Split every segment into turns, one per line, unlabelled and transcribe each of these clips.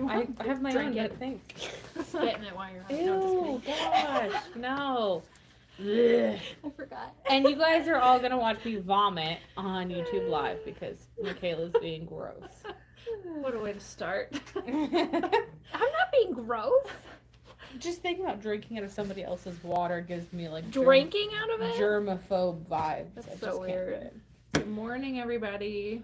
I have my own, but thanks.
Spit in it while you're on it.
Ew,
No,
gosh, no.
I forgot.
And you guys are all gonna watch me vomit on YouTube Live because Michaela's being gross.
What a way to start.
I'm not being gross.
Just thinking about drinking out of somebody else's water gives me like
Drinking out of it?
germaphobe vibes.
That's
I
so
just
weird.
can't do it.
Good morning, everybody.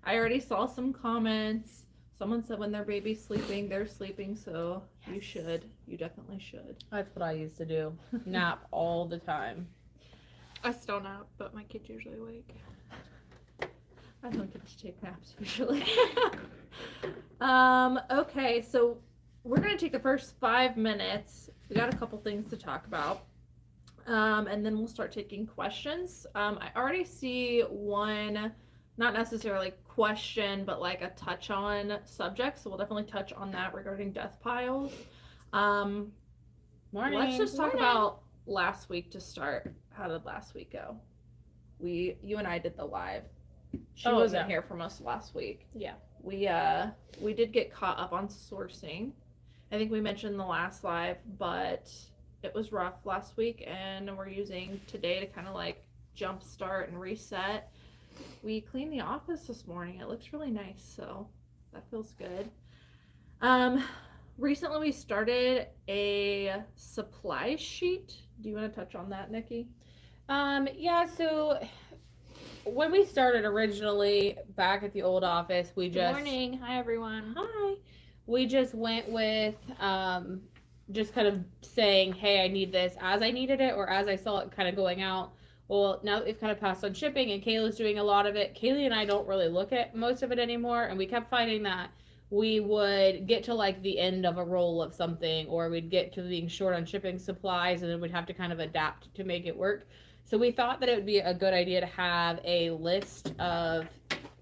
I already saw some comments. Someone said when their baby's sleeping, they're sleeping, so
Yes.
you should. You definitely should.
That's what I used to do. Nap all the time.
I still nap, but my kid's usually awake. I don't get to take naps usually. Okay, so we're gonna take the first 5 minutes. We got a couple things to talk about. And then we'll start taking questions. I already see one, not necessarily question, but like a touch on subject. So we'll definitely touch on that regarding death piles.
Morning.
Let's just talk about last week to start. How did last week go? You and I did the live. She wasn't here for most of last week.
Yeah.
We did get caught up on sourcing. I think we mentioned the last live, but it was rough last week, and we're using today to kind of like jump start and reset. We cleaned the office this morning. It looks really nice, so that feels good. Recently we started a supply sheet. Do you want to touch on that, Nikki?
Yeah, so when we started originally back at the old office, we
Good morning. Hi, everyone.
Hi. We just went with just kind of saying, hey, I need this as I needed it, or as I saw it kind of going out. Well, now that we've kind of passed on shipping and Cayley's doing a lot of it, Cayley and I don't really look at most of it anymore, and we kept finding that we would get to like the end of a roll of something, or we'd get to being short on shipping supplies, and then we'd have to kind of adapt to make it work. So we thought that it would be a good idea to have a list of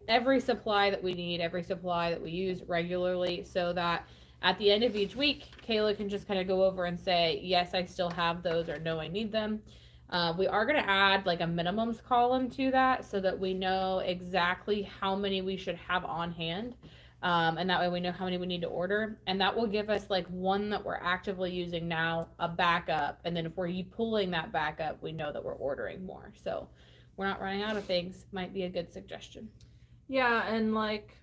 every supply that we need, every supply that we use regularly, so that at the end of each week, Kayla can just kind of go over and say, yes, I still have those, or no, I need them. We are going to add like a minimums column to that so that we know exactly how many we should have on hand. And that way we know how many we need to order. And that will give us like one that we're actively using now, a backup. And then if we're pulling that backup, we know that we're ordering more. So we're not running out of things. Might be a good suggestion.
Yeah, and like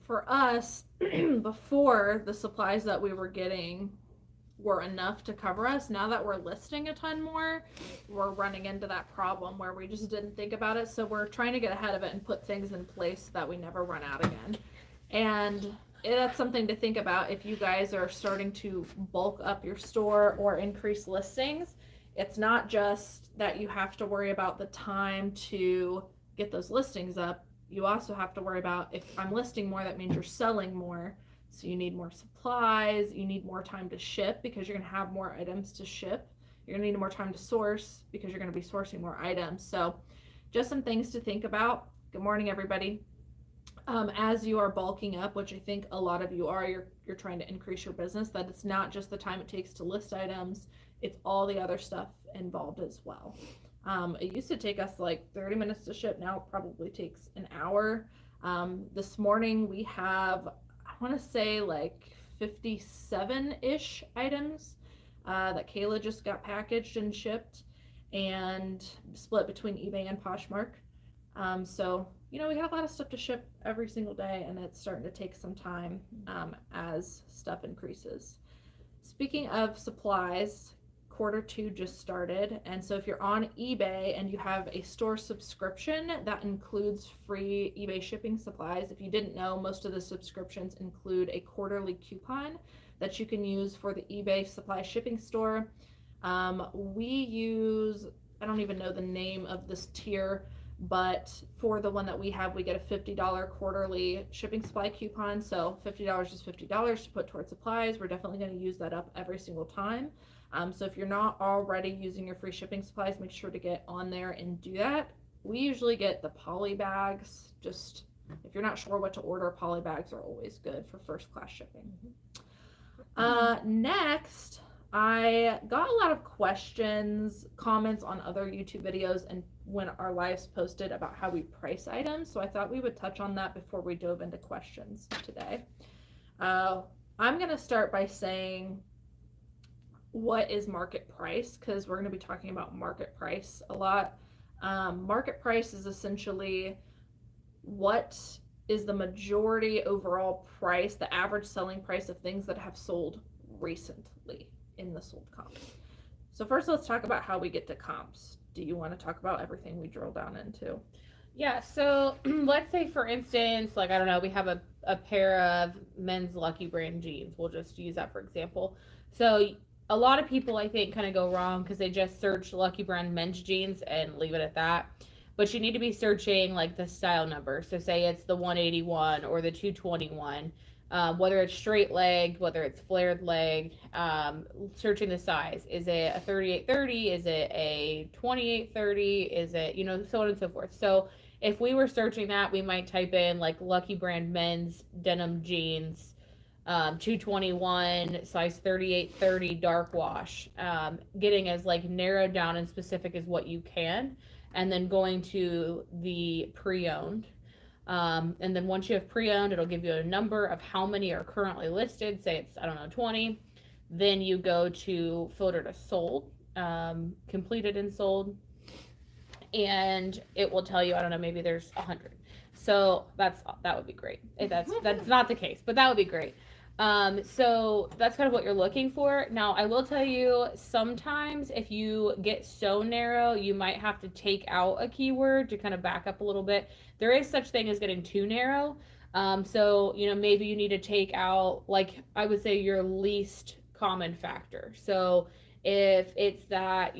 for us, before the supplies that we were getting were enough to cover us. Now that we're listing a ton more, we're running into that problem where we just didn't think about it. So we're trying to get ahead of it and put things in place so that we never run out again. And that's something to think about if you guys are starting to bulk up your store or increase listings. It's not just that you have to worry about the time to get those listings up. You also have to worry about, if I'm listing more, that means you're selling more. So you need more supplies, you need more time to ship because you're going to have more items to ship. You're going to need more time to source because you're going to be sourcing more items. So just some things to think about. Good morning, everybody. As you are bulking up, which I think a lot of you are, you're trying to increase your business, that it's not just the time it takes to list items, it's all the other stuff involved as well. It used to take us like 30 minutes to ship. Now it probably takes an hour. This morning we have, I want to say like 57-ish items that Kayla just got packaged and shipped and split between eBay and Poshmark. So, you know, we got a lot of stuff to ship every single day, and it's starting to take some time as stuff increases. Speaking of supplies, Q2 just started, and so if you're on eBay and you have a store subscription, that includes free eBay shipping supplies. If you didn't know, most of the subscriptions include a quarterly coupon that you can use for the eBay supply shipping store. We use, I don't even know the name of this tier, but for the one that we have, we get a $50 quarterly shipping supply coupon. So $50 is $50 to put towards supplies. We're definitely going to use that up every single time. So if you're not already using your free shipping supplies, make sure to get on there and do that. We usually get the Polybags. Just if you're not sure what to order, Polybags are always good for first class shipping. Next, I got a lot of questions, comments on other YouTube videos and when our lives posted about how we price items. So I thought we would touch on that before we dove into questions today. I'm going to start by saying what is market price, because we're going to be talking about market price a lot. Market price is essentially what is the majority overall price, the average selling price of things that have sold recently in the sold comps. So first let's talk about how we get to comps. Do you want to talk about everything we drill down into?
Yeah, so let's say for instance, like I don't know, we have a pair of men's Lucky Brand jeans. We'll just use that for example. So a lot of people I think kind of go wrong because they just search Lucky Brand men's jeans and leave it at that. But you need to be searching like the style number. So say it's the 181 or the 221. Whether it's straight legged, whether it's flared leg, searching the size. Is it a 3830? Is it a 2830? Is it, so on and so forth. So if we were searching that, we might type in like Lucky Brand men's denim jeans, 221, size 3830, dark wash. Getting as like narrowed down and specific as what you can, and then going to the pre-owned. And then once you have pre-owned, it'll give you a number of how many are currently listed. Say it's, 20. Then you go to filter to sold, completed and sold. And it will tell you, maybe there's 100. So that would be great. That's not the case, but that would be great. So that's kind of what you're looking for. Now, I will tell you, sometimes if you get so narrow, you might have to take out a keyword to kind of back up a little bit. There is such thing as getting too narrow. So, maybe you need to take out, like, I would say your least common factor. So if it's that,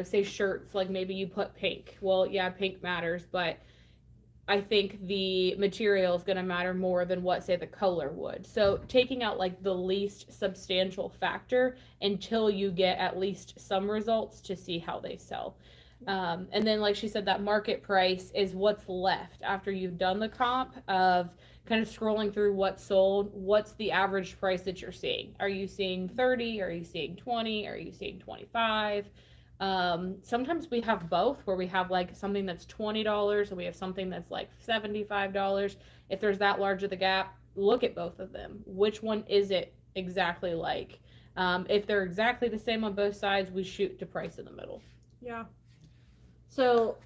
say shirts, like maybe you put pink. Well, yeah, pink matters, but I think the material is going to matter more than what, say, the color would. So taking out like the least substantial factor until you get at least some results to see how they sell. And then, like she said, that market price is what's left after you've done the comp of kind of scrolling through what's sold. What's the average price that you're seeing? Are you seeing 30? Are you seeing 20? Are you seeing 25? Sometimes we have both, where we have like something that's $20 and we have something that's like $75. If there's that large of the gap, look at both of them. Which one is it exactly like? If they're exactly the same on both sides, we shoot to price in the middle.
Yeah. So,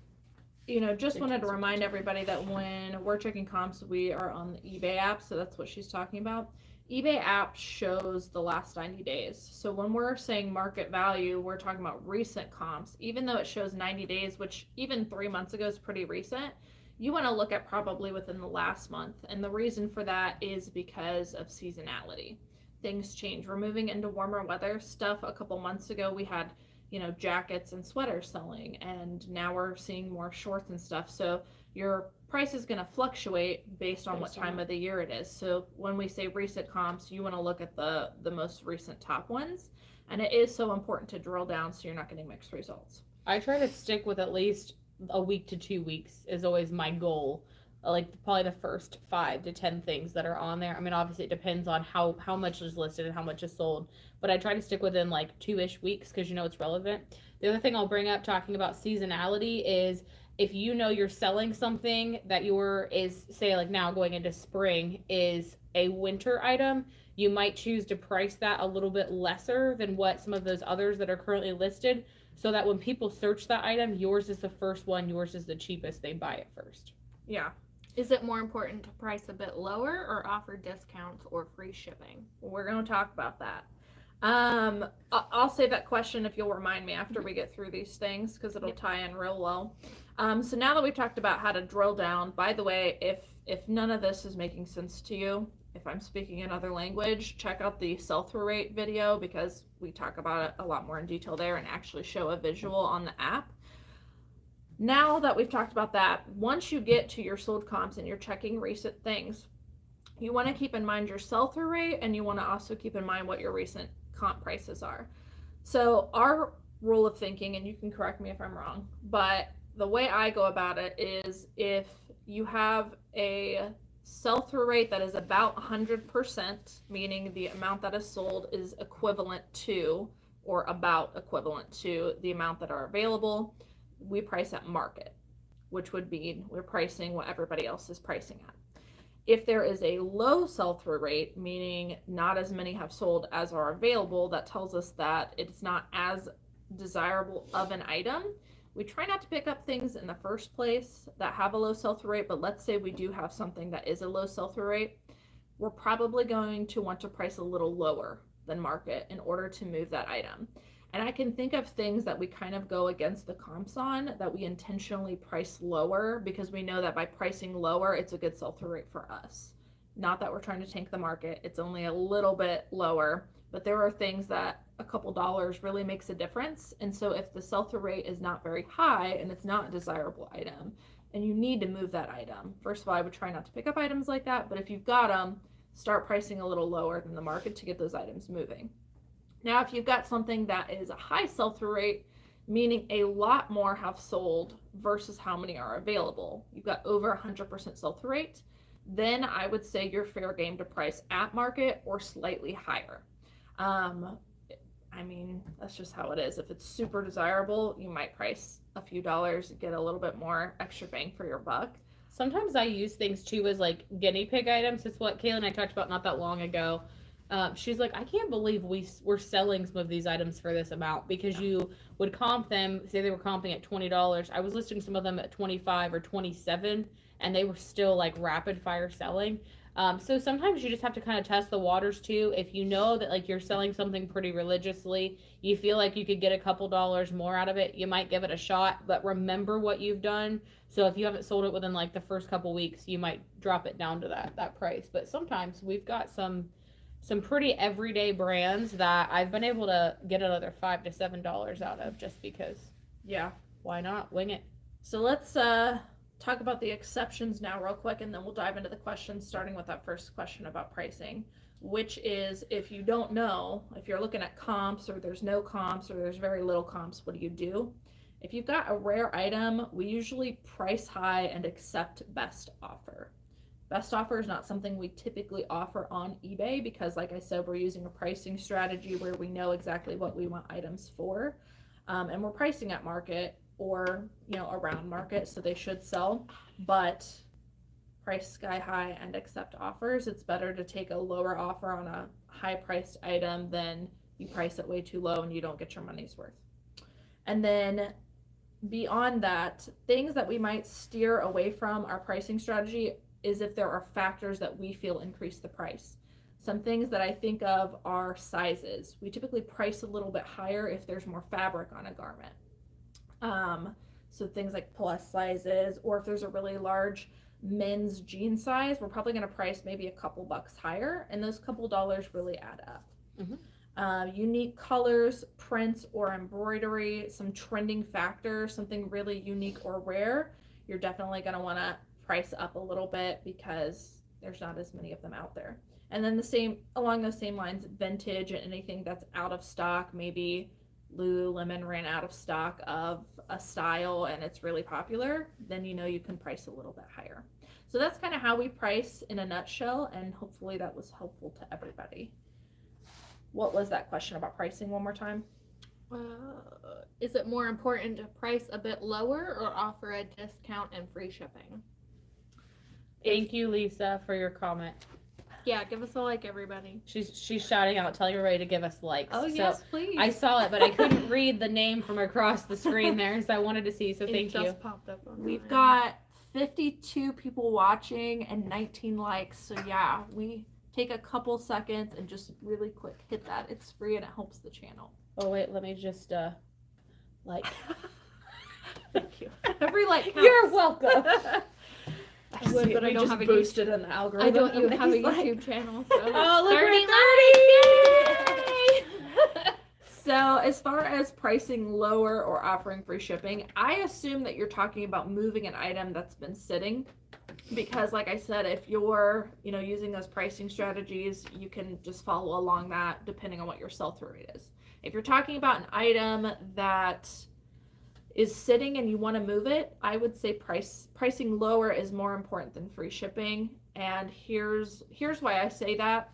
just wanted to remind everybody that when we're checking comps, we are on the eBay app. So that's what she's talking about. eBay app shows the last 90 days. So when we're saying market value, we're talking about recent comps. Even though it shows 90 days, which even 3 months ago is pretty recent, you want to look at probably within the last month. And the reason for that is because of seasonality. Things change. We're moving into warmer weather stuff. A couple months ago, we had, jackets and sweaters selling, and now we're seeing more shorts and stuff. So your price is going to fluctuate based on what time of the year it is. So when we say recent comps, you want to look at the most recent top ones. And it is so important to drill down so you're not getting mixed results.
I try to stick with at least a week to 2 weeks is always my goal. Like probably the first 5 to 10 things that are on there. Obviously it depends on how much is listed and how much is sold, but I try to stick within like 2-ish weeks because it's relevant. The other thing I'll bring up talking about seasonality is if you're selling something that is say like now going into spring is a winter item, you might choose to price that a little bit lesser than what some of those others that are currently listed, so that when people search that item, yours is the first one, yours is the cheapest, they buy it first.
Yeah.
Is it more important to price a bit lower or offer discounts or free shipping?
We're going to talk about that. I'll save that question if you'll remind me after we get through these things, because it'll tie in real well. So now that we've talked about how to drill down, by the way, if none of this is making sense to you, if I'm speaking another language, check out the sell-through rate video, because we talk about it a lot more in detail there and actually show a visual on the app. Now that we've talked about that, once you get to your sold comps and you're checking recent things, you want to keep in mind your sell-through rate, and you want to also keep in mind what your recent comp prices are. So our rule of thinking, and you can correct me if I'm wrong, but the way I go about it is if you have a sell-through rate that is about 100%, meaning the amount that is sold is equivalent to or about equivalent to the amount that are available, we price at market, which would be we're pricing what everybody else is pricing at. If there is a low sell-through rate, meaning not as many have sold as are available, that tells us that it's not as desirable of an item. We try not to pick up things in the first place that have a low sell-through rate, but let's say we do have something that is a low sell-through rate, we're probably going to want to price a little lower than market in order to move that item. And I can think of things that we kind of go against the comps on that we intentionally price lower because we know that by pricing lower, it's a good sell-through rate for us. Not that we're trying to tank the market, it's only a little bit lower, but there are things that a couple dollars really makes a difference. And so if the sell-through rate is not very high and it's not a desirable item and you need to move that item, first of all, I would try not to pick up items like that, but if you've got them, start pricing a little lower than the market to get those items moving. Now, if you've got something that is a high sell-through rate, meaning a lot more have sold versus how many are available, you've got over 100% sell-through rate, then I would say you're fair game to price at market or slightly higher. I mean, that's just how it is. If it's super desirable, you might price a few dollars, get a little bit more extra bang for your buck.
Sometimes I use things too as like guinea pig items. It's what Cayley and I talked about not that long ago. She's like, I can't believe we're selling some of these items for this amount, because you would comp them, say they were comping at $20. I was listing some of them at 25 or 27, and they were still like rapid fire selling. So sometimes you just have to kind of test the waters too. If you know that like you're selling something pretty religiously, you feel like you could get a couple dollars more out of it, you might give it a shot, but remember what you've done. So if you haven't sold it within like the first couple weeks, you might drop it down to that price. But sometimes we've got some pretty everyday brands that I've been able to get another $5 to $7 out of, just because.
Yeah.
Why not? Wing it.
So let's talk about the exceptions now real quick, and then we'll dive into the questions, starting with that first question about pricing, which is, if you don't know, if you're looking at comps or there's no comps or there's very little comps, what do? If you've got a rare item, we usually price high and accept best offer. Best offer is not something we typically offer on eBay because, like I said, we're using a pricing strategy where we know exactly what we want items for, and we're pricing at market or, you know, around market, so they should sell. But price sky high and accept offers. It's better to take a lower offer on a high priced item than you price it way too low and you don't get your money's worth. And then beyond that, things that we might steer away from our pricing strategy is if there are factors that we feel increase the price. Some things that I think of are sizes. We typically price a little bit higher if there's more fabric on a garment. So things like plus sizes, or if there's a really large men's jean size, we're probably going to price maybe a couple bucks higher, and those couple dollars really add up. Unique colors, prints, or embroidery, some trending factors, something really unique or rare, you're definitely going to want to price up a little bit because there's not as many of them out there. And then along those same lines, vintage and anything that's out of stock, maybe Lululemon ran out of stock of a style and it's really popular, then you know you can price a little bit higher. So that's kind of how we price in a nutshell, and hopefully that was helpful to everybody. What was that question about pricing one more time?
Is it more important to price a bit lower or offer a discount and free shipping?
Thank you, Lisa, for your comment.
Yeah, give us a like, everybody.
She's shouting out, telling everybody to give us likes.
Oh,
so
yes, please.
I saw it, but I couldn't read the name from across the screen there, so I wanted to see, so thank you.
It just popped up on
We've
mine.
got 52 people watching and 19 likes, so yeah, we take a couple seconds and just really quick hit that. It's free and it helps the channel.
Oh, wait, let me just, like.
Thank you. Every like counts.
You're welcome.
I would, but I don't have a
boosted in the algorithm.
I don't even have a
He's like,
YouTube channel. So.
Oh, look,
30 likes! Yay!
So as far as pricing lower or offering free shipping, I assume that you're talking about moving an item that's been sitting, because like I said, if you're, you know, using those pricing strategies, you can just follow along that depending on what your sell-through rate is. If you're talking about an item that is sitting and you want to move it, I would say pricing lower is more important than free shipping. And here's why I say that.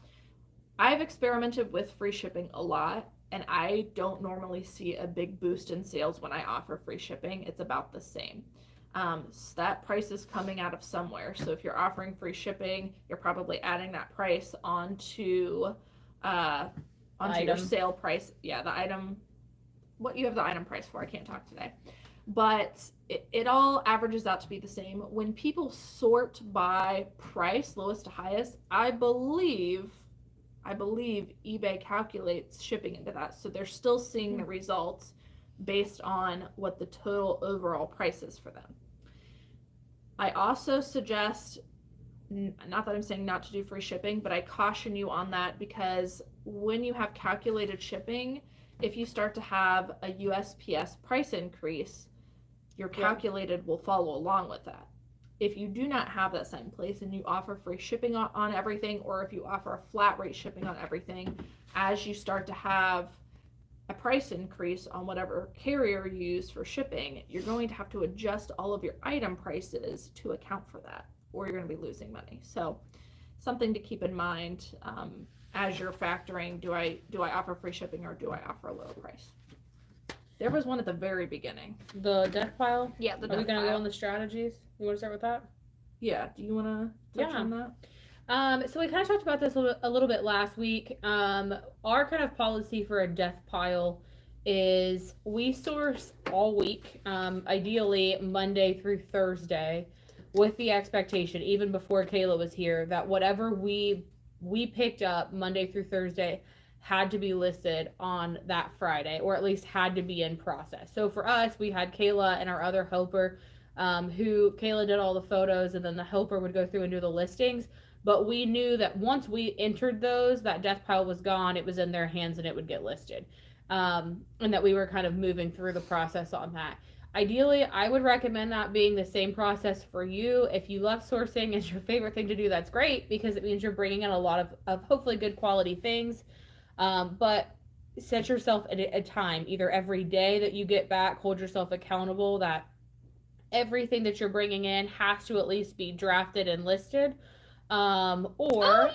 I've experimented with free shipping a lot, and I don't normally see a big boost in sales when I offer free shipping. It's about the same. So that price is coming out of somewhere. So if you're offering free shipping, you're probably adding that price onto your
Item.
sale price. Yeah, the item, what you have the item price for. I can't talk today. But it all averages out to be the same. When people sort by price, lowest to highest, I believe eBay calculates shipping into that. So they're still seeing the results based on what the total overall price is for them. I also suggest, not that I'm saying not to do free shipping, but I caution you on that, because when you have calculated shipping, if you start to have a USPS price increase, your calculated will follow along with that. If you do not have that set in place and you offer free shipping on everything, or if you offer a flat rate shipping on everything, as you start to have a price increase on whatever carrier you use for shipping, you're going to have to adjust all of your item prices to account for that, or you're going to be losing money. So something to keep in mind as you're factoring, do I offer free shipping or do I offer a lower price? There was one at the very beginning.
The death pile?
Yeah, the
Are we
death
going to go
pile.
on the strategies? You want to start with that?
Yeah, do you want to touch on that?
So we kind of talked about this a little bit last week. Our kind of policy for a death pile is we source all week, ideally Monday through Thursday, with the expectation, even before Kayla was here, that whatever we picked up Monday through Thursday had to be listed on that Friday, or at least had to be in process. So for us, we had Kayla and our other helper, who Kayla did all the photos, and then the helper would go through and do the listings. But we knew that once we entered those, that death pile was gone, it was in their hands, and it would get listed. And that we were kind of moving through the process on that. Ideally, I would recommend that being the same process for you. If you love sourcing, it's your favorite thing to do, that's great, because it means you're bringing in a lot of hopefully good quality things. But set yourself a time, either every day that you get back, hold yourself accountable that everything that you're bringing in has to at least be drafted and listed. Or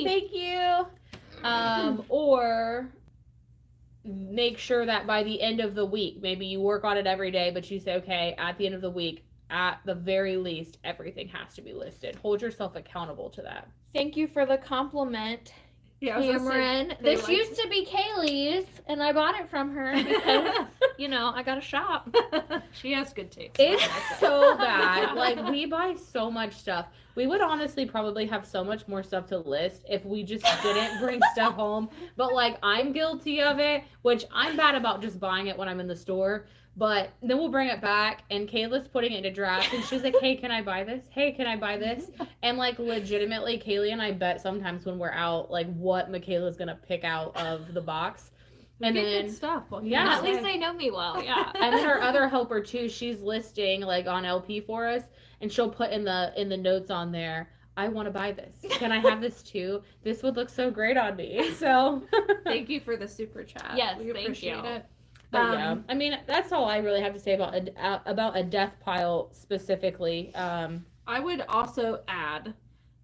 thank you. Or make sure that by the end of the week, maybe you work on it every day, but you say, okay, at the end of the week, at the very least, everything has to be listed. Hold yourself accountable to that.
Thank you for the compliment,
Yeah, I was gonna say,
Cameron.
they
This
like-
used to be Cayley's, and I bought it from her because, I got a shop.
She has good taste.
It's so bad. Like, we buy so much stuff. We would honestly probably have so much more stuff to list if we just didn't bring stuff home. But, like, I'm guilty of it, which I'm bad about just buying it when I'm in the store. But then we'll bring it back, and Kayla's putting it into drafts, and she's like, hey, can I buy this? Hey, can I buy this? And, like, legitimately, Cayley and I bet sometimes when we're out, like, what Michaela's going to pick out of the box. And
Get
then,
good stuff.
yeah.
At least they know me well, yeah.
and then our other helper, too, she's listing, like, on LP for us, and she'll put in the notes on there, I want to buy this. Can I have this, too? This would look so great on me. So,
Thank you for the super chat.
Yes,
we
thank
appreciate
you.
it.
but yeah, I mean, that's all I really have to say about a death pile specifically.
I would also add,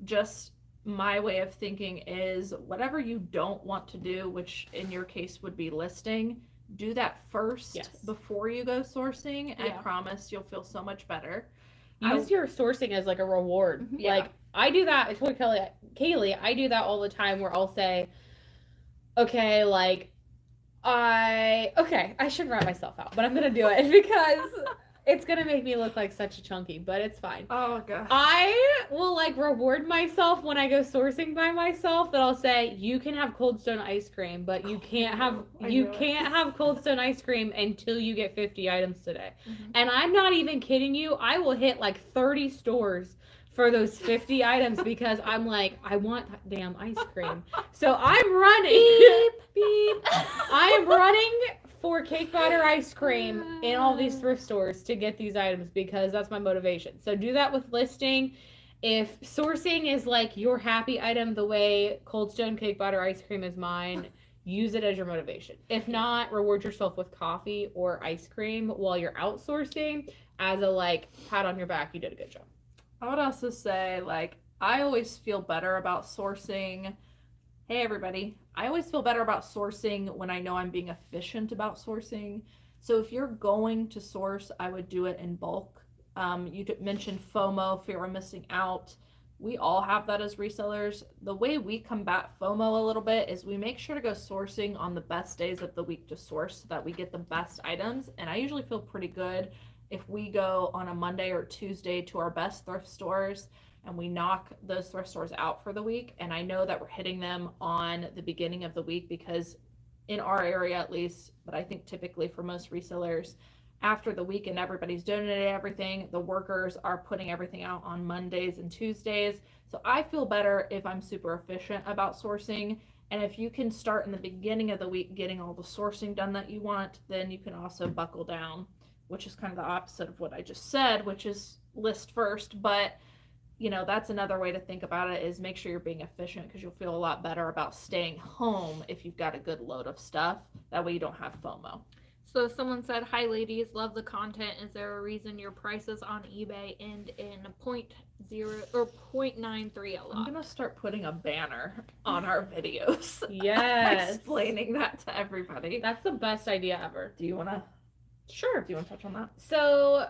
just my way of thinking is whatever you don't want to do, which in your case would be listing, do that first
Yes.
before you go sourcing. I
Yeah.
promise you'll feel so much better.
Use your sourcing as like a reward.
Yeah.
Like I do that. I told Cayley, I do that all the time where I'll say, okay, like I shouldn't write myself out, but I'm gonna do it because it's gonna make me look like such a chunky, but it's fine.
Oh gosh.
I will like reward myself when I go sourcing by myself, that I'll say you can have Cold Stone ice cream, but you can't have Cold Stone ice cream until you get 50 items today.
Mhm.
And I'm not even kidding you. I will hit like 30 stores for those 50 items because I'm like, I want damn ice cream. So I'm running. Beep. I am running for cake butter ice cream in all these thrift stores to get these items because that's my motivation. So do that with listing. If sourcing is like your happy item the way Cold Stone cake butter ice cream is mine, use it as your motivation. If not, reward yourself with coffee or ice cream while you're outsourcing as a like pat on your back, you did a good job.
I would also say, like, I always feel better about sourcing. Hey, everybody. I always feel better about sourcing when I know I'm being efficient about sourcing. So if you're going to source, I would do it in bulk. You mentioned FOMO, fear of missing out. We all have that as resellers. The way we combat FOMO a little bit is we make sure to go sourcing on the best days of the week to source so that we get the best items. And I usually feel pretty good if we go on a Monday or Tuesday to our best thrift stores and we knock those thrift stores out for the week. And I know that we're hitting them on the beginning of the week because in our area at least, but I think typically for most resellers, after the weekend, everybody's donated everything. The workers are putting everything out on Mondays and Tuesdays. So I feel better if I'm super efficient about sourcing. And if you can start in the beginning of the week getting all the sourcing done that you want, then you can also buckle down, which is kind of the opposite of what I just said, which is list first. But, you know, that's another way to think about it is make sure you're being efficient because you'll feel a lot better about staying home if you've got a good load of stuff. That way you don't have FOMO.
So someone said, "Hi ladies, love the content. Is there a reason your prices on eBay end in 0.0 or 0.93 a lot?"
I'm gonna start putting a banner on our videos.
Yes.
Explaining that to everybody.
That's the best idea ever.
Do you wanna
Sure.
touch on that?
So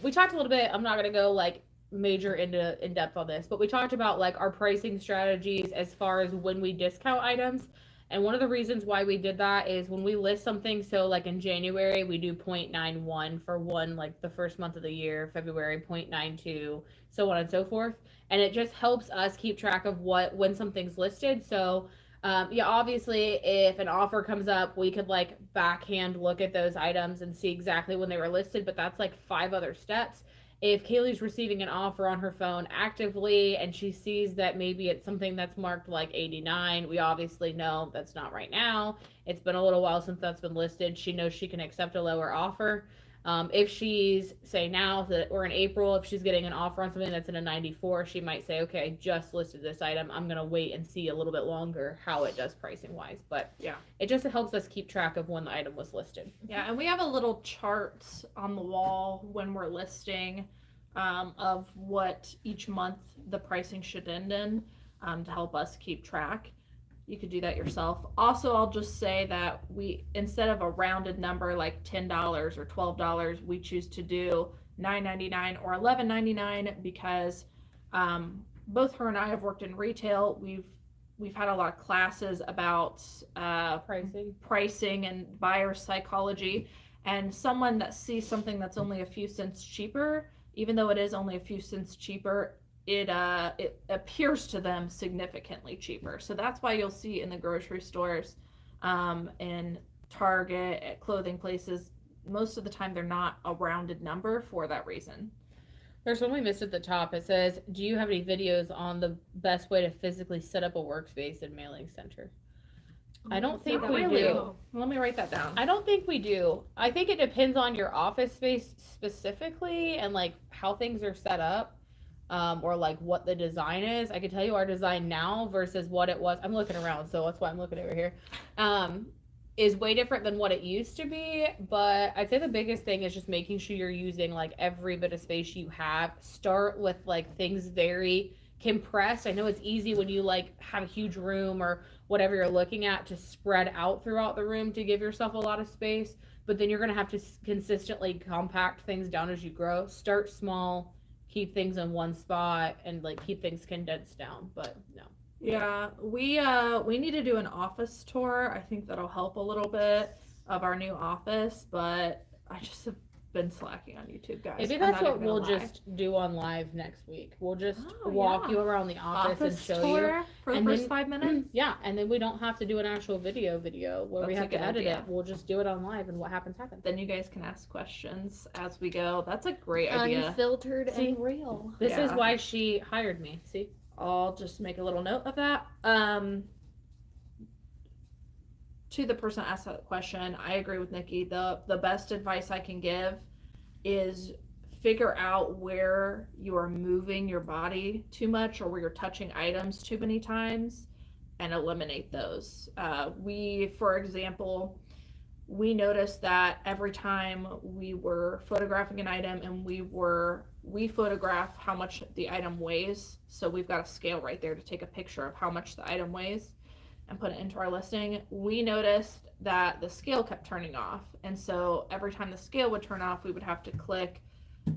we talked a little bit, I'm not gonna go like major in depth on this, but we talked about like our pricing strategies as far as when we discount items. And one of the reasons why we did that is when we list something, so like in January, we do 0.91 for one, like the first month of the year, February 0.92, so on and so forth. And it just helps us keep track of when something's listed. So yeah, obviously if an offer comes up, we could like backhand look at those items and see exactly when they were listed, but that's like 5 other steps. If Cayley's receiving an offer on her phone actively and she sees that maybe it's something that's marked like 89, we obviously know that's not right now. It's been a little while since that's been listed. She knows she can accept a lower offer. If she's, say now that we're in April, if she's getting an offer on something that's in a 94, she might say, okay, I just listed this item. I'm going to wait and see a little bit longer how it does pricing wise. But
yeah,
it just helps us keep track of when the item was listed.
Yeah, and we have a little chart on the wall when we're listing of what each month the pricing should end in to help us keep track. You could do that yourself. Also, I'll just say that we, instead of a rounded number like $10 or $12, we choose to do $9.99 or $11.99 because both her and I have worked in retail. We've had a lot of classes about pricing and buyer psychology, and someone that sees something that's only a few cents cheaper, even though it is only a few cents cheaper, it appears to them significantly cheaper. So that's why you'll see in the grocery stores, in Target, at clothing places, most of the time they're not a rounded number for that reason.
There's one we missed at the top. It says, do you have any videos on the best way to physically set up a workspace in mailing center? I don't think we do.
Let me write that down.
I don't think we do. I think it depends on your office space specifically and like how things are set up. Or like what the design is. I can tell you our design now versus what it was. I'm looking around, so that's why I'm looking over here. Is way different than what it used to be. But I'd say the biggest thing is just making sure you're using like every bit of space you have. Start with like things very compressed. I know it's easy when you like have a huge room or whatever you're looking at to spread out throughout the room to give yourself a lot of space. But then you're gonna have to consistently compact things down as you grow. Start small. Keep things in one spot and like keep things condensed down, but no.
Yeah, we need to do an office tour. I think that'll help a little bit of our new office, but I just have been slacking on YouTube, guys.
Maybe that's what we'll just do on live next week. We'll just walk you around the office and show you
for the first 5 minutes.
Yeah, and then we don't have to do an actual video where we have to edit it. We'll just do it on live, and what happens.
Then you guys can ask questions as we go. That's a great idea.
Unfiltered and real.
This is why she hired me. See,
I'll just make a little note of that. To the person that asked that question, I agree with Nikki. The best advice I can give is figure out where you are moving your body too much or where you're touching items too many times and eliminate those. For example, we noticed that every time we were photographing an item and we photograph how much the item weighs. So we've got a scale right there to take a picture of how much the item weighs. and put it into our listing, we noticed that the scale kept turning off. And so every time the scale would turn off, we would have to click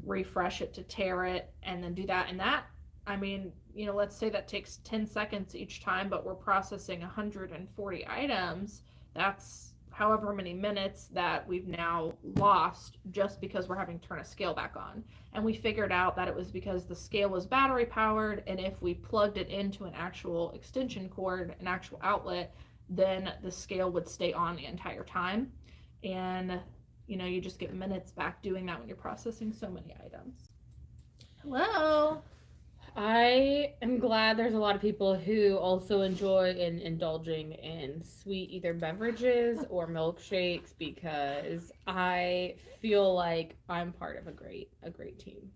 refresh it to tear it and then do that. And that, I mean, you know, let's say that takes 10 seconds each time, but we're processing 140 items. That's however many minutes that we've now lost just because we're having to turn a scale back on. And we figured out that it was because the scale was battery powered, and if we plugged it into an actual extension cord, an actual outlet, then the scale would stay on the entire time. And you know, you just get minutes back doing that when you're processing so many items. Hello.
I am glad there's a lot of people who also enjoy indulging in sweet either beverages or milkshakes, because I feel like I'm part of a great team,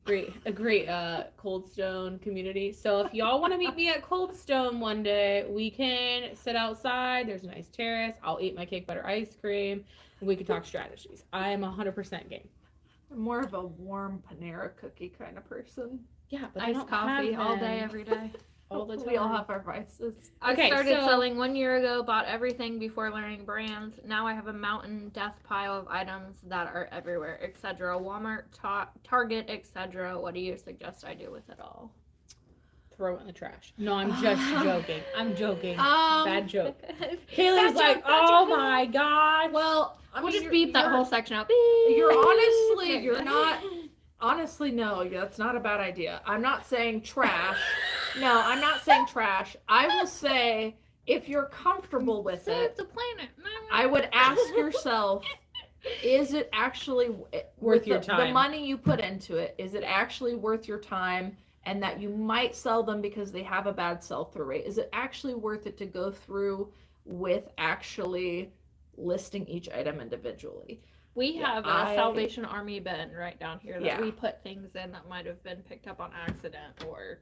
a great Cold Stone community. So if y'all want to meet me at Cold Stone one day, we can sit outside. There's a nice terrace. I'll eat my cake butter ice cream, and we can talk strategies. I am 100% game.
I'm more of a warm Panera cookie kind of person.
Yeah, but
iced coffee all day, every day.
All the time.
We all have our vices.
I started selling 1 year ago, bought everything before learning brands. Now I have a mountain death pile of items that are everywhere, etc. Walmart, Target, etc. What do you suggest I do with it all?
Throw it in the trash. No, I'm just joking. I'm joking. Bad joke. Cayley's like, oh my god.
Well,
we'll just beep that whole section out.
You're not. Honestly, no, that's not a bad idea. I'm not saying trash. No, I'm not saying trash. I will say, if you're comfortable with
Save
it,
the planet.
I would ask yourself, is it actually
worth your time?
The money you put into it, is it actually worth your time? And that you might sell them because they have a bad sell-through rate. Is it actually worth it to go through with actually listing each item individually?
We have a Salvation Army bin right down here that we put things in that might have been picked up on accident or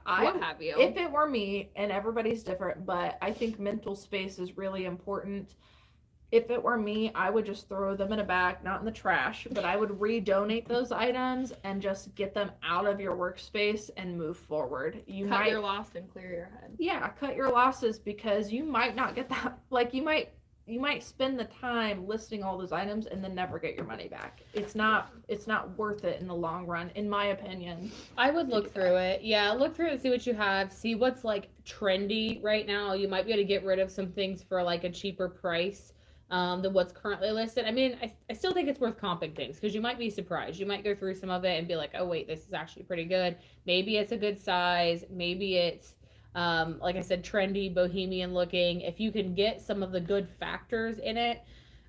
what have you.
If it were me, and everybody's different, but I think mental space is really important. If it were me, I would just throw them in a bag, not in the trash, but I would redonate those items and just get them out of your workspace and move forward.
Cut your loss and clear your head.
Yeah, cut your losses, because you might not get that. Like, you might spend the time listing all those items and then never get your money back. It's not worth it in the long run, in my opinion.
I would look through it. Yeah, look through it, see what you have, see what's like trendy right now. You might be able to get rid of some things for like a cheaper price than what's currently listed. I mean, I still think it's worth comping things, because you might be surprised. You might go through some of it and be like, oh wait, this is actually pretty good. Maybe it's a good size. Maybe it's like I said, trendy, bohemian looking. If you can get some of the good factors in it,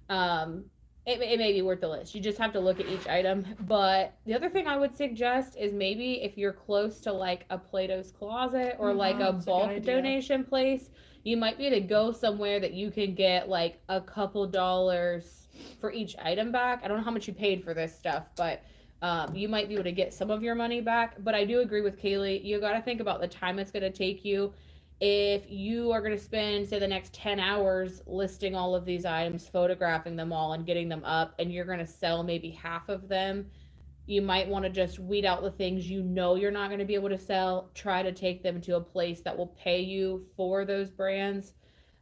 it may be worth the list. You just have to look at each item. But the other thing I would suggest is maybe if you're close to like a Plato's Closet or like a bulk donation place, you might be able to go somewhere that you can get like a couple dollars for each item back. I don't know how much you paid for this stuff, but you might be able to get some of your money back. But I do agree with Cayley. You got to think about the time it's going to take you. If you are going to spend, say, the next 10 hours listing all of these items, photographing them all and getting them up, and you're going to sell maybe half of them, you might want to just weed out the things you know you're not going to be able to sell. Try to take them to a place that will pay you for those brands.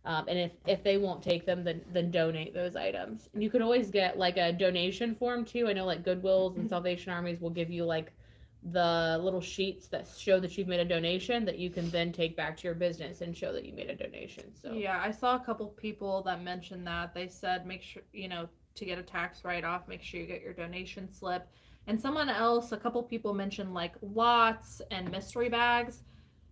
And if they won't take them, then donate those items. And you can always get like a donation form too. I know like Goodwills and Salvation Armies will give you like the little sheets that show that you've made a donation that you can then take back to your business and show that you made a donation. So
yeah, I saw a couple people that mentioned that. They said make sure, to get a tax write-off, make sure you get your donation slip. And someone else, a couple people mentioned like lots and mystery bags.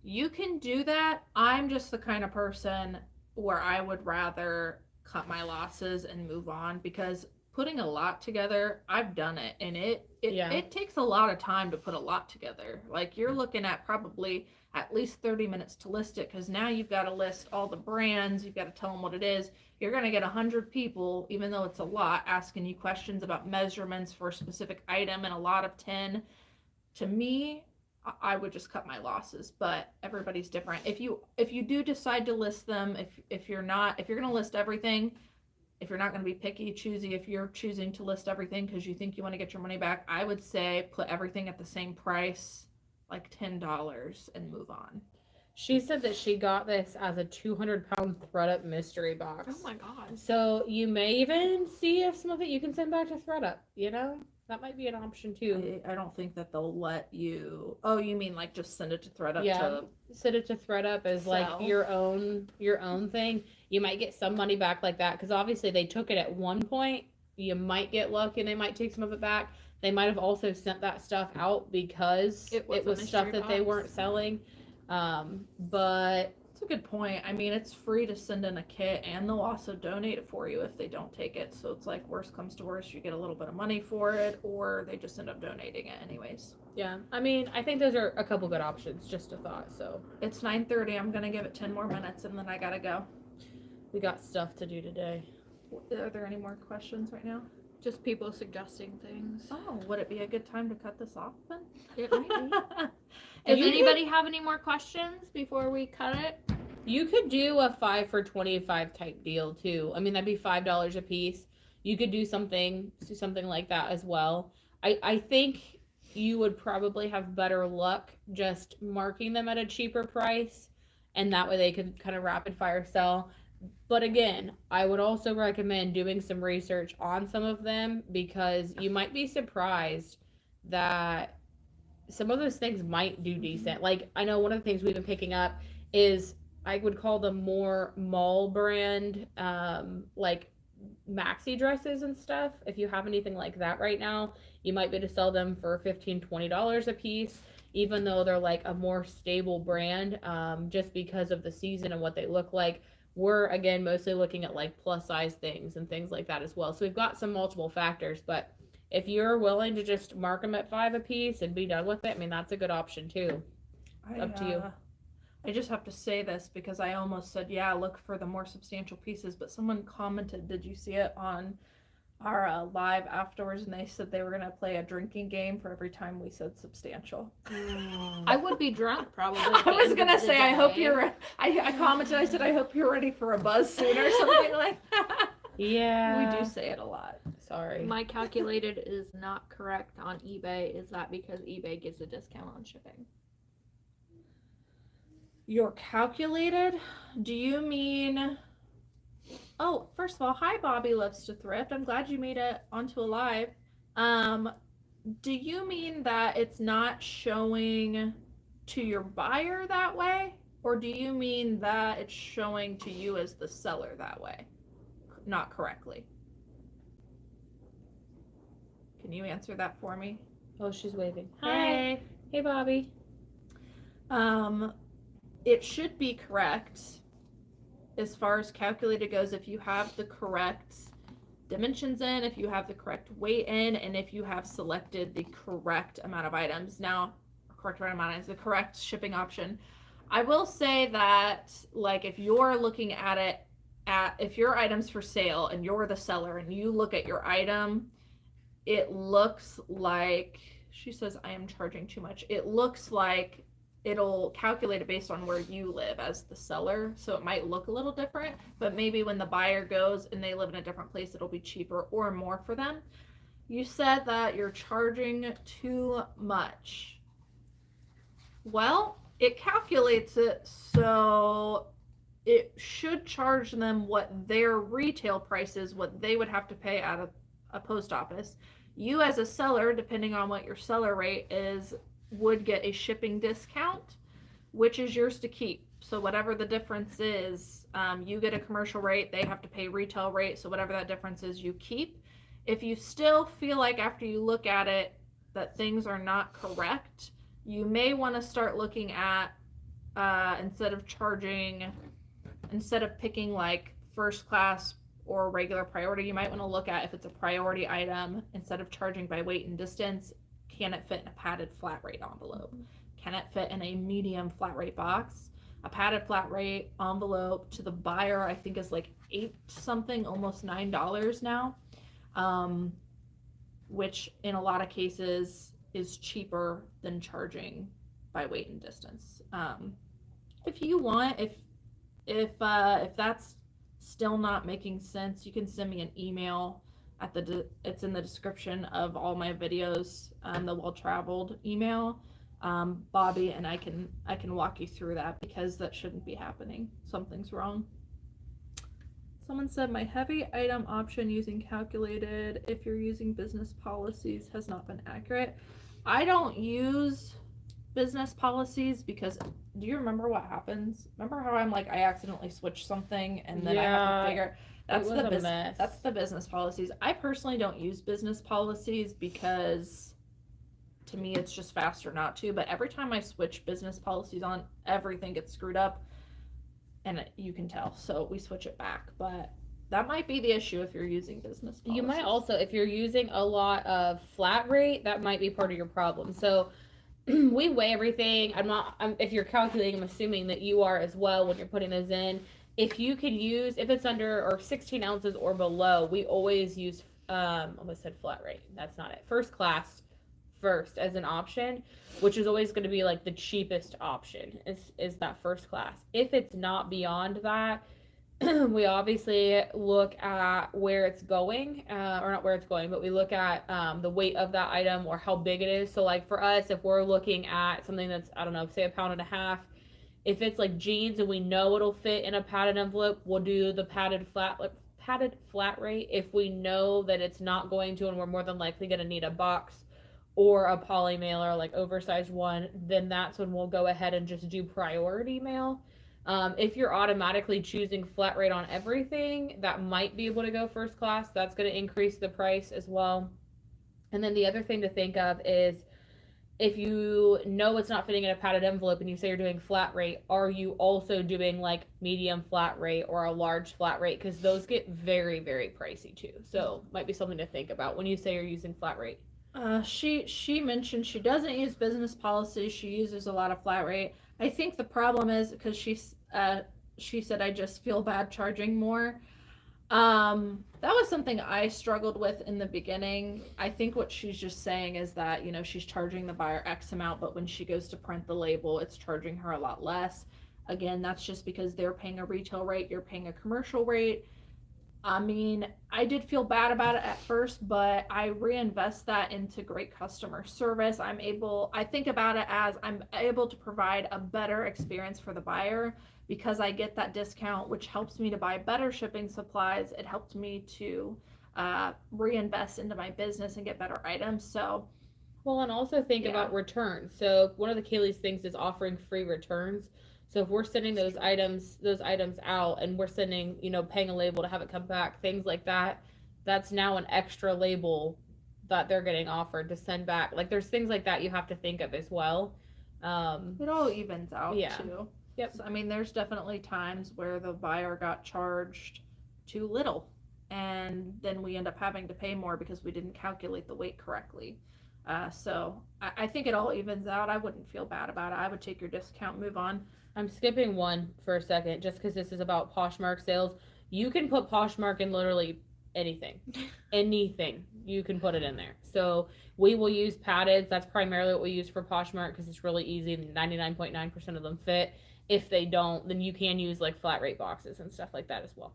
You can do that. I'm just the kind of person where I would rather cut my losses and move on, because putting a lot together, I've done it, and it takes a lot of time to put a lot together. Like, you're looking at probably at least 30 minutes to list it, because now you've got to list all the brands, you've got to tell them what it is. You're going to get 100 people, even though it's a lot, asking you questions about measurements for a specific item, and a lot of 10. To me, I would just cut my losses, but everybody's different. If you do decide to list them, if you're going to list everything, if you're not going to be picky, choosy, if you're choosing to list everything because you think you want to get your money back, I would say put everything at the same price, like $10, and move on.
She said that she got this as a 200-pound Thredup mystery box.
Oh my god.
So you may even see if some of it you can send back to Thredup, you know? That might be an option too.
I don't think that they'll let you. Oh, you mean like just send it to Thredup
Yeah.
to
Send it to Thredup as like
sell?
your own thing. You might get some money back like that because obviously they took it at one point. You might get lucky and they might take some of it back. They might have also sent that stuff out because
It was
it
a
was stuff
mystery
that they
box.
weren't selling. But
It's a good point. I mean, it's free to send in a kit, and they'll also donate it for you if they don't take it. So it's like worst comes to worst, you get a little bit of money for it, or they just end up donating it anyways.
yeah, I mean, I think those are a couple good options. Just a thought. So
It's 9:30. I'm gonna give it 10 more minutes, and then I gotta go.
we got stuff to do today.
Are there any more questions right now?
Just people suggesting things.
Oh, would it be a good time to cut this off then?
It might be.
If
Does
you
anybody have any more questions before we cut it?
You could do a 5 for 25 type deal too. I mean, that'd be $5 a piece. You could do something like that as well. I think you would probably have better luck just marking them at a cheaper price, and that way they could kind of rapid fire sell. But again, I would also recommend doing some research on some of them because you might be surprised that some of those things might do decent. Like, I know one of the things we've been picking up is I would call them more mall brand, like maxi dresses and stuff. If you have anything like that right now, you might be able to sell them for $15-20 a piece, even though they're like a more stable brand, just because of the season and what they look like. We're again mostly looking at like plus size things and things like that as well. So we've got some multiple factors, but if you're willing to just mark them at 5 a piece and be done with it, I mean, that's a good option too. Up to you.
I just have to say this because I almost said, yeah, look for the more substantial pieces, but someone commented, did you see it on our live afterwards? And they said they were going to play a drinking game for every time we said substantial.
I would be drunk probably.
I was going to say, I hope you're, I commented, I said, I hope you're ready for a buzz soon or something like that.
Yeah.
We do say it a lot.
Sorry.
My calculated is not correct on eBay. Is that because eBay gives a discount on shipping?
Your calculated? Do you mean... Oh, first of all, hi Bobby Loves to Thrift. I'm glad you made it onto a live. Do you mean that it's not showing to your buyer that way? Or do you mean that it's showing to you as the seller that way? Not correctly. Can you answer that for me?
Oh, she's waving.
Hey.
Hey, Bobby.
It should be correct as far as calculated goes if you have the correct dimensions in, if you have the correct weight in, and if you have selected the correct amount of items. Now, correct amount of items, the correct shipping option. I will say that, like, if you're looking at it if your item's for sale and you're the seller and you look at your item, it looks like, she says, I am charging too much. It looks like it'll calculate it based on where you live as the seller. So it might look a little different, but maybe when the buyer goes and they live in a different place, it'll be cheaper or more for them. You said that you're charging too much. Well, it calculates it so it should charge them what their retail price is, what they would have to pay out of a post office. You as a seller, depending on what your seller rate is, would get a shipping discount, which is yours to keep. So whatever the difference is, you get a commercial rate, they have to pay retail rate, so whatever that difference is, you keep. If you still feel like after you look at it that things are not correct, you may want to start looking at, instead of picking like first class or regular priority, you might want to look at if it's a priority item, instead of charging by weight and distance, can it fit in a padded flat rate envelope? Can it fit in a medium flat rate box? A padded flat rate envelope to the buyer, I think, is like $8 something, almost $9 now, which in a lot of cases is cheaper than charging by weight and distance. If you want, if that's still not making sense, you can send me an email it's in the description of all my videos, the well-traveled email. Bobby, and I can walk you through that, because that shouldn't be happening. Something's wrong. Someone said my heavy item option using calculated if you're using business policies has not been accurate. I don't use business policies because do you remember what happens? Remember how I'm like I accidentally switch something and then I have to figure that's the business policies. I personally don't use business policies because to me it's just faster not to, but every time I switch business policies on, everything gets screwed up. And you can tell, so we switch it back. But that might be the issue if you're using business policies.
You might also, if you're using a lot of flat rate, that might be part of your problem. So we weigh everything. If you're calculating, I'm assuming that you are as well when you're putting those in. If you can use, if it's under or 16 ounces or below, we always use, almost said flat rate. That's not it. First class first as an option, which is always going to be like the cheapest option is that first class. If it's not beyond that, we obviously look at where it's going, or not where it's going, but we look at the weight of that item or how big it is. So like for us, if we're looking at something that's, I don't know, say 1.5 pounds, if it's like jeans and we know it'll fit in a padded envelope, we'll do the padded flat rate. If we know that it's not going to, and we're more than likely going to need a box or a poly mailer, like oversized one, then that's when we'll go ahead and just do priority mail. If you're automatically choosing flat rate on everything, that might be able to go first class. That's going to increase the price as well. And then the other thing to think of is if you know it's not fitting in a padded envelope and you say you're doing flat rate, are you also doing like medium flat rate or a large flat rate? Because those get very, very pricey too. So might be something to think about when you say you're using flat rate.
She mentioned she doesn't use business policy. She uses a lot of flat rate. I think the problem is because she said I just feel bad charging more. That was something I struggled with in the beginning. I think what she's just saying is that, you know, she's charging the buyer X amount, but when she goes to print the label, it's charging her a lot less. Again, that's just because they're paying a retail rate, you're paying a commercial rate. I mean, I did feel bad about it at first, but I reinvest that into great customer service. I think about it as I'm able to provide a better experience for the buyer because I get that discount, which helps me to buy better shipping supplies. It helped me to reinvest into my business and get better items. So,
well, and also think about returns. So one of the Cayley's things is offering free returns. So if we're sending those items out and we're sending, you know, paying a label to have it come back, things like that, that's now an extra label that they're getting offered to send back. Like there's things like that you have to think of as well.
It all evens out too.
Yep.
So, I mean, there's definitely times where the buyer got charged too little and then we end up having to pay more because we didn't calculate the weight correctly. So I think it all evens out. I wouldn't feel bad about it. I would take your discount, move on.
I'm skipping one for a second just because this is about Poshmark sales. You can put Poshmark in literally anything. Anything. You can put it in there. So we will use padded. That's primarily what we use for Poshmark because it's really easy. 99.9% of them fit. If they don't, then you can use like flat rate boxes and stuff like that as well.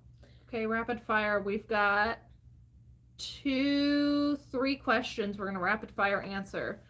Okay, rapid fire. We've got 3 questions we're going to rapid fire answer.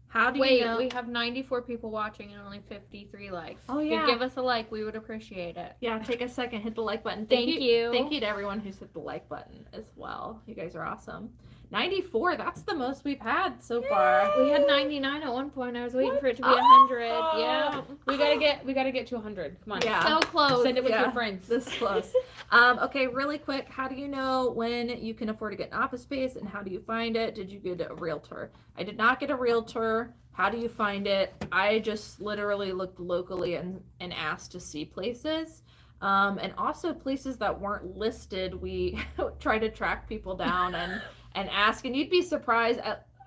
How do you know?
We have 94 people watching and only 53 likes.
Oh, yeah.
If you give us a like, we would appreciate it.
Yeah, take a second, hit the like button.
Thank you.
Thank you to everyone who's hit the like button as well. You guys are awesome. 94, that's the most we've had so far.
We had 99 at one point. I was waiting for it to be 100. Yeah.
We gotta get to 100. Come on.
Yeah.
So close.
Send it with your friends.
This close. Okay, really quick. How do you know when you can afford to get an office space and how do you find it? Did you get a realtor? I did not get a realtor. How do you find it? I just literally looked locally and asked to see places. And also places that weren't listed, we try to track people down and ask. And you'd be surprised.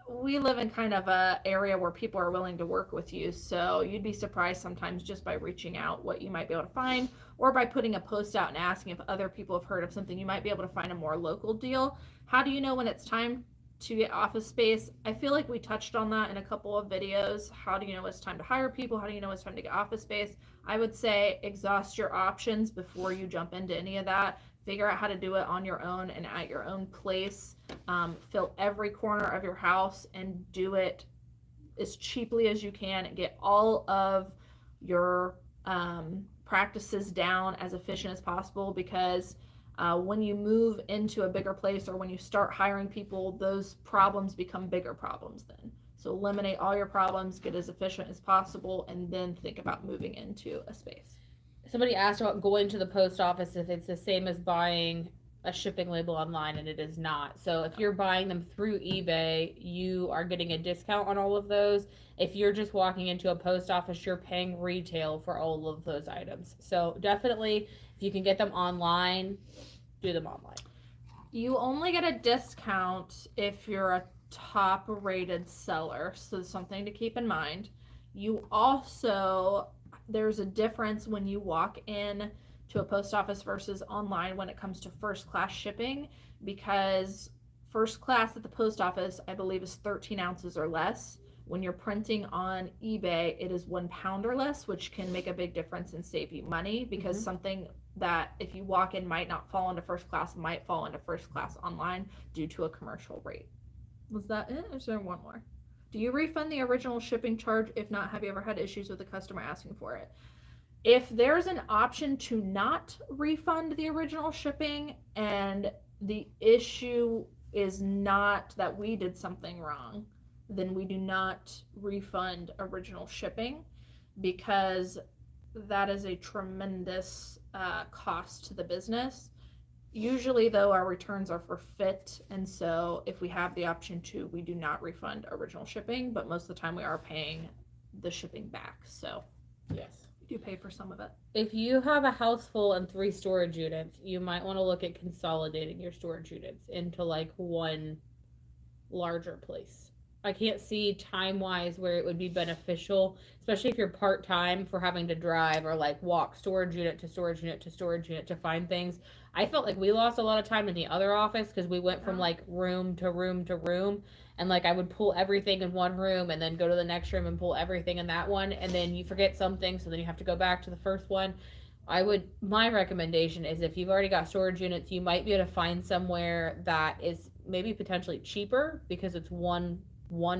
We live in kind of a area where people are willing to work with you. So you'd be surprised sometimes just by reaching out what you might be able to find, or by putting a post out and asking if other people have heard of something. You might be able to find a more local deal. How do you know when it's time to get office space? I feel like we touched on that in a couple of videos. How do you know it's time to hire people? How do you know it's time to get office space? I would say exhaust your options before you jump into any of that. Figure out how to do it on your own and at your own place. Fill every corner of your house and do it as cheaply as you can and get all of your practices down as efficient as possible, because when you move into a bigger place or when you start hiring people, those problems become bigger problems then. So eliminate all your problems, get as efficient as possible, and then think about moving into a space.
Somebody asked about going to the post office if it's the same as buying a shipping label online, and it is not. So if you're buying them through eBay, you are getting a discount on all of those. If you're just walking into a post office, you're paying retail for all of those items. So definitely, if you can get them online, do them online.
You only get a discount if you're a top rated seller, so something to keep in mind. You also, there's a difference when you walk in to a post office versus online when it comes to first class shipping, because first class at the post office, I believe, is 13 ounces or less. When you're printing on eBay, it is 1 pound or less, which can make a big difference and save you money, because something that if you walk in might not fall into first class might fall into first class online due to a commercial rate. Was that it? Or is there one more? Do you refund the original shipping charge? If not, have you ever had issues with a customer asking for it? If there's an option to not refund the original shipping and the issue is not that we did something wrong, then we do not refund original shipping, because that is a tremendous cost to the business. Usually, though, our returns are for fit, and so if we have the option to, we do not refund original shipping, but most of the time we are paying the shipping back, so
yes,
we do pay for some of it.
If you have a house full and 3 storage units, you might want to look at consolidating your storage units into like one larger place. I can't see time-wise where it would be beneficial, especially if you're part-time, for having to drive or like walk storage unit to storage unit to storage unit to find things. I felt like we lost a lot of time in the other office because we went from like room to room to room, and like I would pull everything in one room and then go to the next room and pull everything in that one, and then you forget something, so then you have to go back to the first one. My recommendation is, if you've already got storage units, you might be able to find somewhere that is maybe potentially cheaper because it's one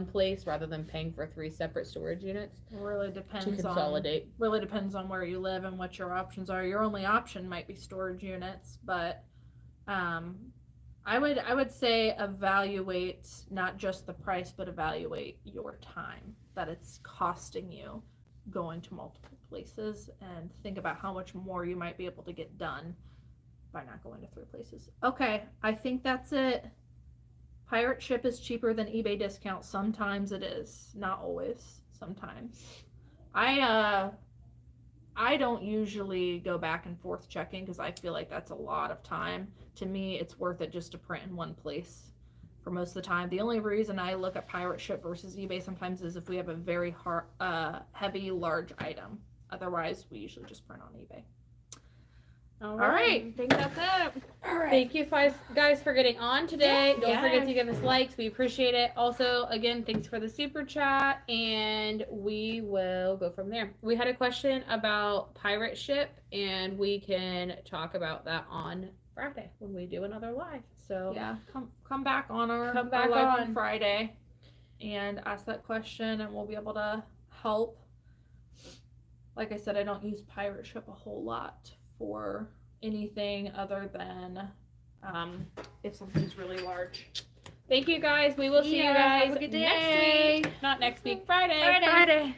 place rather than paying for 3 separate storage units.
Really depends
to consolidate.
Really depends on where you live and what your options are. Your only option might be storage units, but I would say evaluate not just the price, but evaluate your time that it's costing you going to multiple places, and think about how much more you might be able to get done by not going to 3 places. Okay, I think that's it. Pirate ship is cheaper than eBay discount. Sometimes it is. Not always. Sometimes. I don't usually go back and forth checking because I feel like that's a lot of time. To me, it's worth it just to print in one place for most of the time. The only reason I look at pirate ship versus eBay sometimes is if we have a very heavy, large item. Otherwise, we usually just print on eBay.
All
right. I think that's it.
All right.
Thank you guys for getting on today. Don't
Yes.
forget to give us likes. We appreciate it. Also, again, thanks for the super chat, and we will go from there. We had a question about pirate ship, and we can talk about that on Friday when we do another live. So
Yeah, come back on our
Come back
live
on.
Friday and ask that question, and we'll be able to help. Like I said, I don't use pirate ship a whole lot for anything other than if something's really large.
thank you guys. We will see you guys
Have a good
next
day.
week. Not next week, Friday.
Friday.